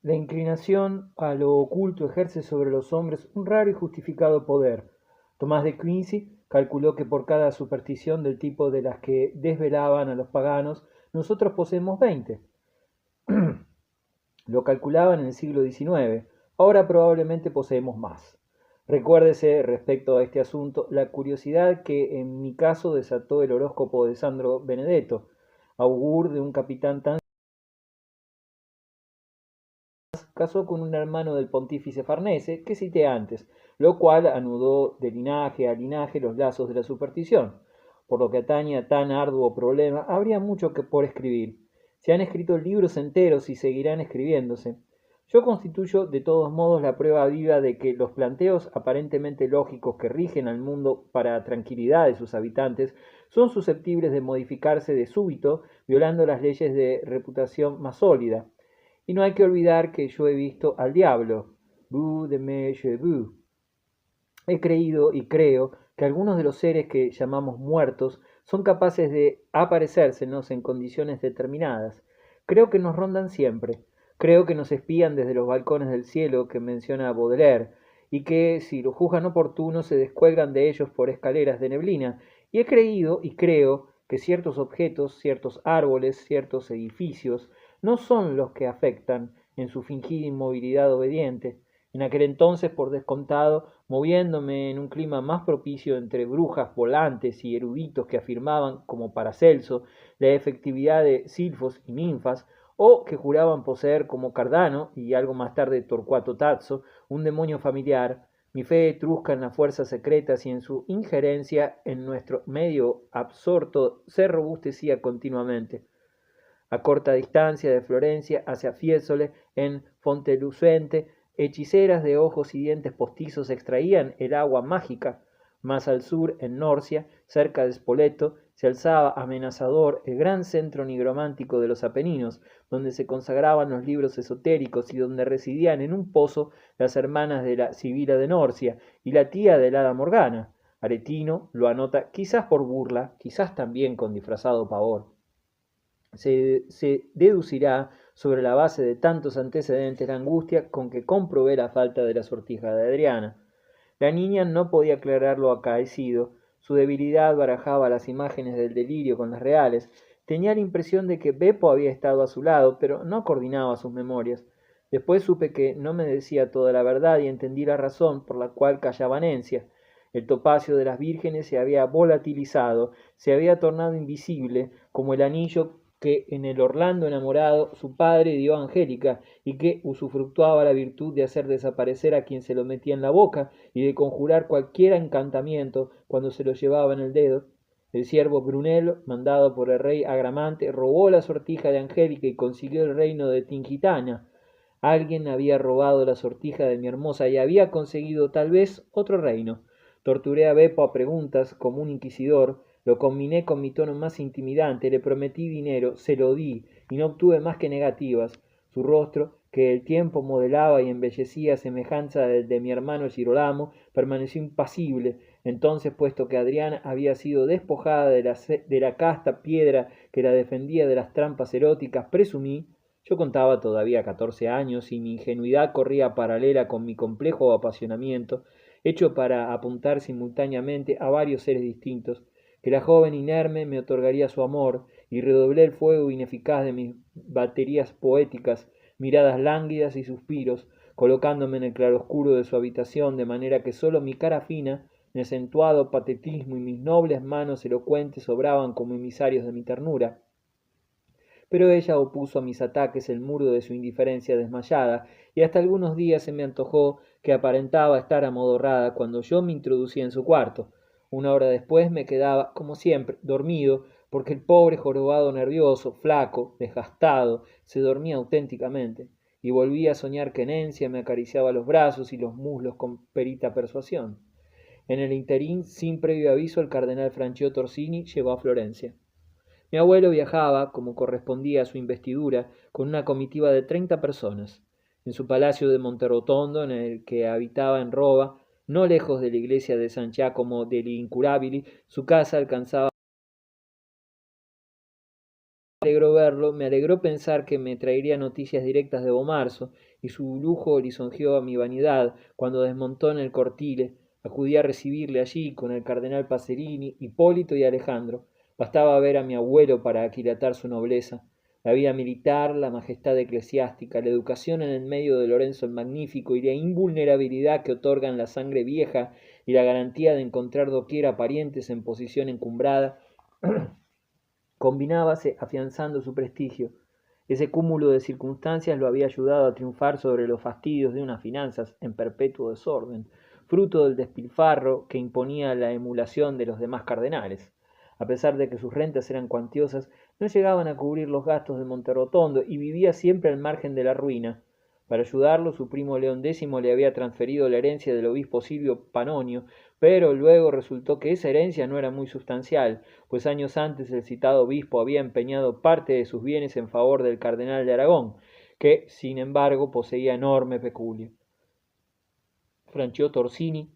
La inclinación a lo oculto ejerce sobre los hombres un raro y justificado poder. Tomás de Quincy calculó que por cada superstición del tipo de las que desvelaban a los paganos, nosotros poseemos 20. Lo calculaban en el siglo XIX. Ahora probablemente poseemos más. Recuérdese, respecto a este asunto, la curiosidad que en mi caso desató el horóscopo de Sandro Benedetto, augur de un capitán tan casó con un hermano del pontífice Farnese que cité antes, lo cual anudó de linaje a linaje los lazos de la superstición. Por lo que atañe a tan arduo problema, habría mucho que por escribir. Se han escrito libros enteros y seguirán escribiéndose. Yo constituyo de todos modos la prueba viva de que los planteos aparentemente lógicos que rigen al mundo para tranquilidad de sus habitantes son susceptibles de modificarse de súbito, violando las leyes de reputación más sólida. Y no hay que olvidar que yo he visto al diablo. Boo de me je vu. He creído y creo que algunos de los seres que llamamos muertos son capaces de aparecérsenos en condiciones determinadas. Creo que nos rondan siempre. Creo que nos espían desde los balcones del cielo que menciona Baudelaire, y que, si lo juzgan oportuno, se descuelgan de ellos por escaleras de neblina. Y he creído y creo que ciertos objetos, ciertos árboles, ciertos edificios, no son los que afectan en su fingida inmovilidad obediente. En aquel entonces, por descontado, moviéndome en un clima más propicio entre brujas volantes y eruditos que afirmaban, como Paracelso, la efectividad de silfos y ninfas, o que juraban poseer como Cardano y algo más tarde Torcuato Tasso un demonio familiar, mi fe etrusca en las fuerzas secretas y en su injerencia en nuestro medio absorto se robustecía continuamente. A corta distancia de Florencia hacia Fiesole, en Fontelucente, hechiceras de ojos y dientes postizos extraían el agua mágica. Más al sur, en Norcia, cerca de Spoleto, se alzaba amenazador el gran centro nigromántico de los Apeninos, donde se consagraban los libros esotéricos y donde residían en un pozo las hermanas de la Sibila de Norcia y la tía de la Hada Morgana. Aretino lo anota quizás por burla, quizás también con disfrazado pavor. Se deducirá sobre la base de tantos antecedentes la angustia con que comprobé la falta de la sortija de Adriana. La niña no podía aclarar lo acaecido, su debilidad barajaba las imágenes del delirio con las reales, tenía la impresión de que Beppo había estado a su lado, pero no coordinaba sus memorias. Después supe que no me decía toda la verdad y entendí la razón por la cual callaba Nencia. El topacio de las vírgenes se había volatilizado, se había tornado invisible, como el anillo que en el Orlando enamorado su padre dio a Angélica, y que usufructuaba la virtud de hacer desaparecer a quien se lo metía en la boca y de conjurar cualquier encantamiento cuando se lo llevaba en el dedo. El siervo Brunello, mandado por el rey Agramante, robó la sortija de Angélica y consiguió el reino de Tingitana. Alguien había robado la sortija de mi hermosa y había conseguido tal vez otro reino. Torturé a Beppo a preguntas como un inquisidor, lo combiné con mi tono más intimidante, le prometí dinero, se lo di, y no obtuve más que negativas. Su rostro, que el tiempo modelaba y embellecía a semejanza del de mi hermano Girolamo, permaneció impasible. Entonces, puesto que Adriana había sido despojada de la casta piedra que la defendía de las trampas eróticas, presumí, yo contaba todavía 14 años y mi ingenuidad corría paralela con mi complejo apasionamiento, hecho para apuntar simultáneamente a varios seres distintos, que la joven inerme me otorgaría su amor, y redoblé el fuego ineficaz de mis baterías poéticas, miradas lánguidas y suspiros, colocándome en el claroscuro de su habitación, de manera que sólo mi cara fina, mi acentuado patetismo y mis nobles manos elocuentes obraban como emisarios de mi ternura. Pero ella opuso a mis ataques el muro de su indiferencia desmayada, y hasta algunos días se me antojó que aparentaba estar amodorrada cuando yo me introducía en su cuarto. Una hora después me quedaba, como siempre, dormido, porque el pobre jorobado nervioso, flaco, desgastado, se dormía auténticamente, y volvía a soñar que Nencia me acariciaba los brazos y los muslos con perita persuasión. En el interín, sin previo aviso, el cardenal Franchiotto Orsini llegó a Florencia. Mi abuelo viajaba, como correspondía a su investidura, con una comitiva de 30 personas. En su palacio de Monterotondo, en el que habitaba en Roba, no lejos de la iglesia de San Giacomo degli Incurabili, su casa alcanzaba. Me alegró verlo, me alegró pensar que me traería noticias directas de Bomarzo, y su lujo lisonjeó a mi vanidad cuando desmontó en el cortile. Acudí a recibirle allí con el cardenal Pacerini, Hipólito y Alejandro. Bastaba ver a mi abuelo para aquilatar su nobleza. La vida militar, la majestad eclesiástica, la educación en el medio de Lorenzo el Magnífico y la invulnerabilidad que otorgan la sangre vieja y la garantía de encontrar doquiera parientes en posición encumbrada, combinábase afianzando su prestigio. Ese cúmulo de circunstancias lo había ayudado a triunfar sobre los fastidios de unas finanzas en perpetuo desorden, fruto del despilfarro que imponía la emulación de los demás cardenales. A pesar de que sus rentas eran cuantiosas, no llegaban a cubrir los gastos de Monterrotondo y vivía siempre al margen de la ruina. Para ayudarlo, su primo León X le había transferido la herencia del obispo Silvio Panonio, pero luego resultó que esa herencia no era muy sustancial, pues años antes el citado obispo había empeñado parte de sus bienes en favor del cardenal de Aragón, que, sin embargo, poseía enorme peculio. Franchiotto Orsini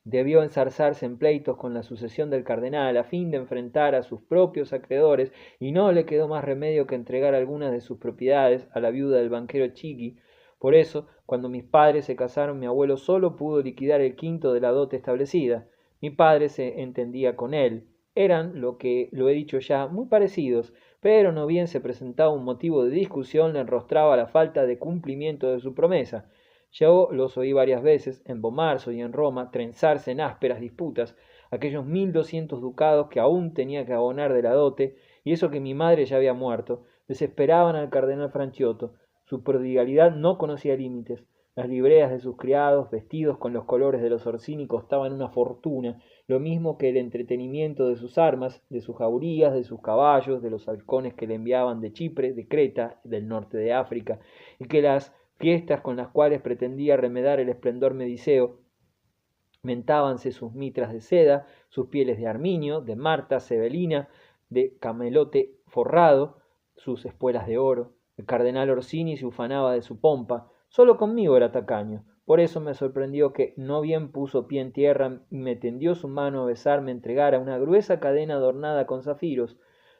debió enzarzarse en pleitos con la sucesión del cardenal a fin de enfrentar a sus propios acreedores y no le quedó más remedio que entregar algunas de sus propiedades a la viuda del banquero Chigi. Por eso, cuando mis padres se casaron, mi abuelo solo pudo liquidar el quinto de la dote establecida. Mi padre se entendía con él. Eran, lo he dicho ya, muy parecidos, pero no bien se presentaba un motivo de discusión le enrostraba la falta de cumplimiento de su promesa. Yo los oí varias veces, en Bomarzo y en Roma, trenzarse en ásperas disputas, aquellos 1200 ducados que aún tenía que abonar de la dote, y eso que mi madre ya había muerto, desesperaban al cardenal Franchiotto. Su prodigalidad no conocía límites. Las libreas de sus criados, vestidos con los colores de los Orsini, costaban una fortuna, lo mismo que el entretenimiento de sus armas, de sus jaurías, de sus caballos, de los halcones que le enviaban de Chipre, de Creta, del norte de África, y que las fiestas con las cuales pretendía remedar el esplendor mediceo. Mentábanse sus mitras de seda, sus pieles de arminio, de marta, sebelina, de camelote forrado, sus espuelas de oro. El cardenal Orsini se ufanaba de su pompa, solo conmigo era tacaño. Por eso me sorprendió que no bien puso pie en tierra y me tendió su mano a besar me entregara una gruesa cadena adornada con zafiros.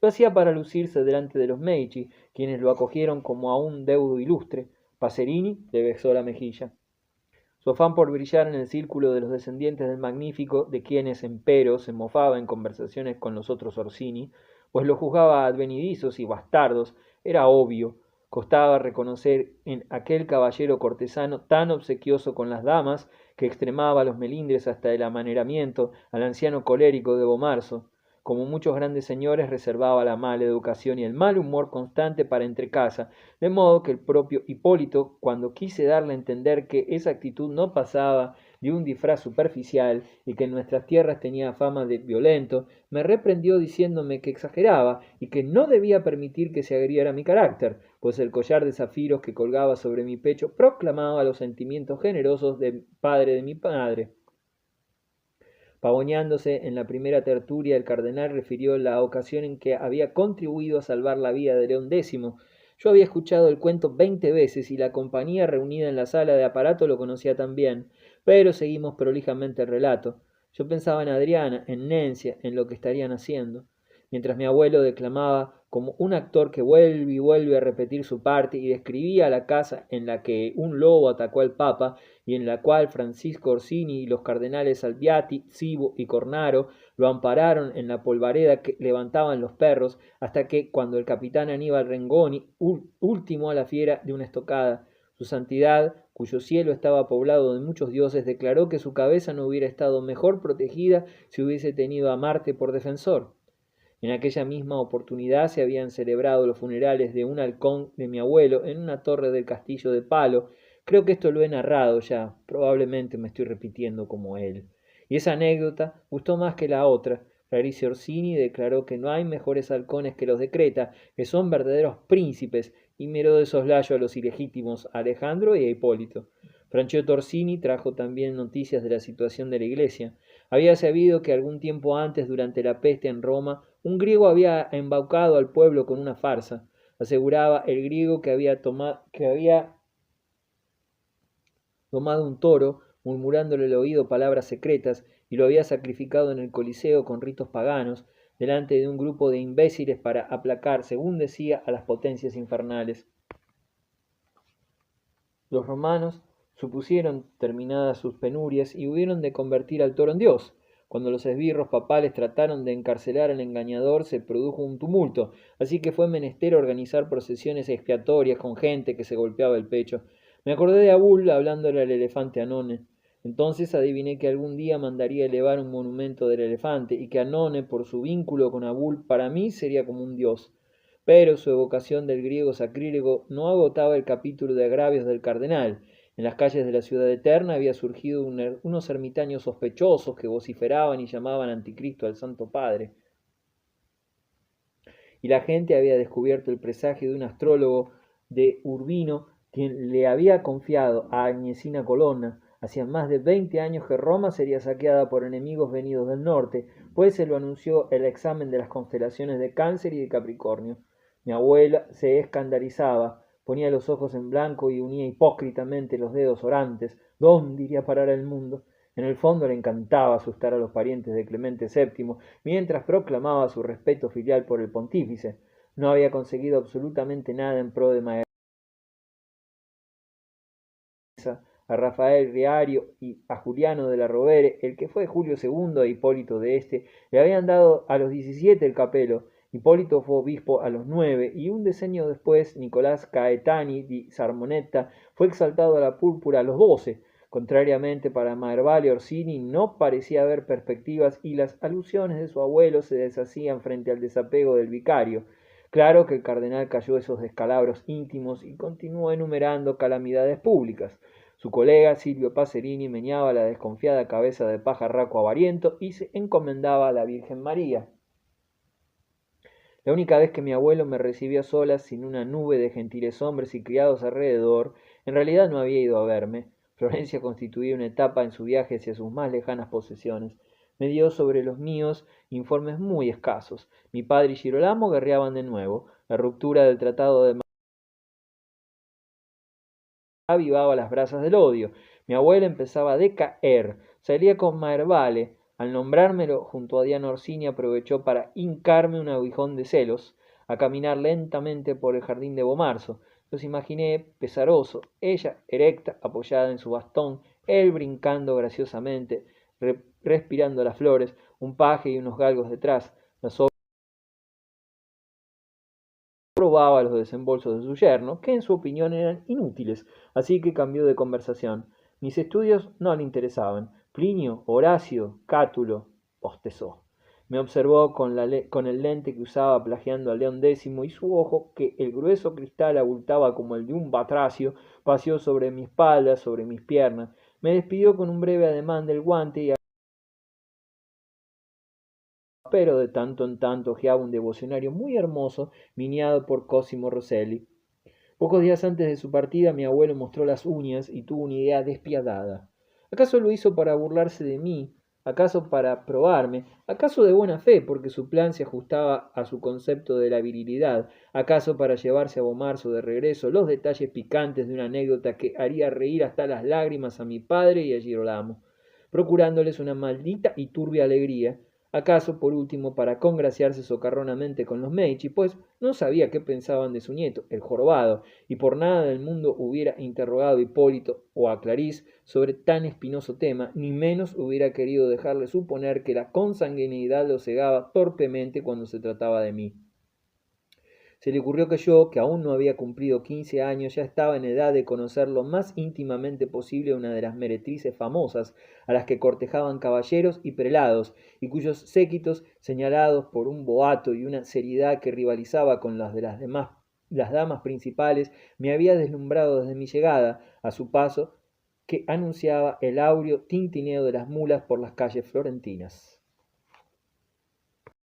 Lo hacía para lucirse delante de los Medici, quienes lo acogieron como a un deudo ilustre. Pacerini le besó la mejilla. Su afán por brillar en el círculo de los descendientes del Magnífico, de quienes empero se mofaba en conversaciones con los otros Orsini, pues los juzgaba advenedizos y bastardos, era obvio. Costaba reconocer en aquel caballero cortesano tan obsequioso con las damas, que extremaba los melindres hasta el amaneramiento, al anciano colérico de Bomarzo. Como muchos grandes señores, reservaba la mala educación y el mal humor constante para entrecasa, de modo que el propio Hipólito, cuando quise darle a entender que esa actitud no pasaba de un disfraz superficial y que en nuestras tierras tenía fama de violento, me reprendió diciéndome que exageraba y que no debía permitir que se agriera mi carácter, pues el collar de zafiros que colgaba sobre mi pecho proclamaba los sentimientos generosos del padre de mi padre. Pavoneándose en la primera tertulia, el cardenal refirió la ocasión en que había contribuido a salvar la vida de León X. Yo había escuchado el cuento 20 veces y la compañía reunida en la sala de aparato lo conocía también, pero seguimos prolijamente el relato. Yo pensaba en Adriana, en Nencia, en lo que estarían haciendo, mientras mi abuelo declamaba como un actor que vuelve y vuelve a repetir su parte y describía la casa en la que un lobo atacó al Papa y en la cual Francisco Orsini y los cardenales Albiati, Cibo y Cornaro lo ampararon en la polvareda que levantaban los perros, hasta que, cuando el capitán Aníbal Rengoni ultimó a la fiera de una estocada, su santidad, cuyo cielo estaba poblado de muchos dioses, declaró que su cabeza no hubiera estado mejor protegida si hubiese tenido a Marte por defensor. En aquella misma oportunidad se habían celebrado los funerales de un halcón de mi abuelo en una torre del castillo de Palo. Creo que esto lo he narrado ya, probablemente me estoy repitiendo como él. Y esa anécdota gustó más que la otra. Clarice Orsini declaró que no hay mejores halcones que los de Creta, que son verdaderos príncipes, y miró de soslayo a los ilegítimos Alejandro y a Hipólito. Franchiotto Orsini trajo también noticias de la situación de la iglesia. Había sabido que algún tiempo antes, durante la peste en Roma, un griego había embaucado al pueblo con una farsa. Aseguraba el griego que había tomado un toro, murmurándole al oído palabras secretas, y lo había sacrificado en el Coliseo con ritos paganos, delante de un grupo de imbéciles para aplacar, según decía, a las potencias infernales. Los romanos supusieron terminadas sus penurias y hubieron de convertir al toro en dios. Cuando los esbirros papales trataron de encarcelar al engañador, se produjo un tumulto, así que fue menester organizar procesiones expiatorias con gente que se golpeaba el pecho. Me acordé de Abul hablándole al elefante Anone. Entonces adiviné que algún día mandaría elevar un monumento del elefante y que Anone, por su vínculo con Abul, para mí sería como un dios. Pero su evocación del griego sacrílego no agotaba el capítulo de agravios del cardenal. En las calles de la ciudad eterna había surgido unos ermitaños sospechosos que vociferaban y llamaban anticristo al Santo Padre. Y la gente había descubierto el presagio de un astrólogo de Urbino, quien le había confiado a Agnesina Colonna. Hacía más de 20 años que Roma sería saqueada por enemigos venidos del norte, pues se lo anunció el examen de las constelaciones de Cáncer y de Capricornio. Mi abuela se escandalizaba, ponía los ojos en blanco y unía hipócritamente los dedos orantes. ¿Dónde iría a parar el mundo? En el fondo le encantaba asustar a los parientes de Clemente VII, mientras proclamaba su respeto filial por el pontífice. No había conseguido absolutamente nada en pro de Magereza. A Rafael Riario y a Juliano de la Rovere, el que fue Julio II e Hipólito de este, le habían dado a los 17 el capelo. Hipólito fue obispo a los 9 y un decenio después Nicolás Caetani di Sarmonetta fue exaltado a la púrpura a los 12. Contrariamente para Maervale Orsini no parecía haber perspectivas y las alusiones de su abuelo se deshacían frente al desapego del vicario. Claro que el cardenal cayó esos descalabros íntimos y continuó enumerando calamidades públicas. Su colega Silvio Pacerini meneaba la desconfiada cabeza de pajarraco avariento y se encomendaba a la Virgen María. La única vez que mi abuelo me recibió a solas, sin una nube de gentiles hombres y criados alrededor, en realidad no había ido a verme. Florencia constituía una etapa en su viaje hacia sus más lejanas posesiones. Me dio sobre los míos informes muy escasos. Mi padre y Girolamo guerreaban de nuevo. La ruptura del tratado de avivaba las brasas del odio. Mi abuela empezaba a decaer. Salía con Maervale. Al nombrármelo junto a Diana Orsini aprovechó para hincarme un aguijón de celos, a caminar lentamente por el jardín de Bomarzo. Los imaginé pesaroso, ella erecta, apoyada en su bastón, él brincando graciosamente, respirando las flores, un paje y unos galgos detrás. La probaba los desembolsos de su yerno, que en su opinión eran inútiles, así que cambió de conversación. Mis estudios no le interesaban. Plinio, Horacio, Cátulo, bostezó. Me observó con el lente que usaba plagiando a León X y su ojo, que el grueso cristal abultaba como el de un batracio, paseó sobre mi espalda, sobre mis piernas. Me despidió con un breve ademán del guante y pero de tanto en tanto ojeaba un devocionario muy hermoso, miniado por Cosimo Rosselli. Pocos días antes de su partida, mi abuelo mostró las uñas y tuvo una idea despiadada. ¿Acaso lo hizo para burlarse de mí? ¿Acaso para probarme? ¿Acaso de buena fe, porque su plan se ajustaba a su concepto de la virilidad? ¿Acaso para llevarse a Bomarzo de regreso los detalles picantes de una anécdota que haría reír hasta las lágrimas a mi padre y a Girolamo, procurándoles una maldita y turbia alegría? ¿Acaso, por último, para congraciarse socarronamente con los Medici, pues no sabía qué pensaban de su nieto, el jorobado, y por nada del mundo hubiera interrogado a Hipólito o a Clarís sobre tan espinoso tema, ni menos hubiera querido dejarle suponer que la consanguinidad lo cegaba torpemente cuando se trataba de mí? Se le ocurrió que yo, que aún no había cumplido 15 años, ya estaba en edad de conocer lo más íntimamente posible a una de las meretrices famosas, a las que cortejaban caballeros y prelados, y cuyos séquitos, señalados por un boato y una seriedad que rivalizaba con las de las damas principales, me había deslumbrado desde mi llegada, a su paso, que anunciaba el áureo tintineo de las mulas por las calles florentinas.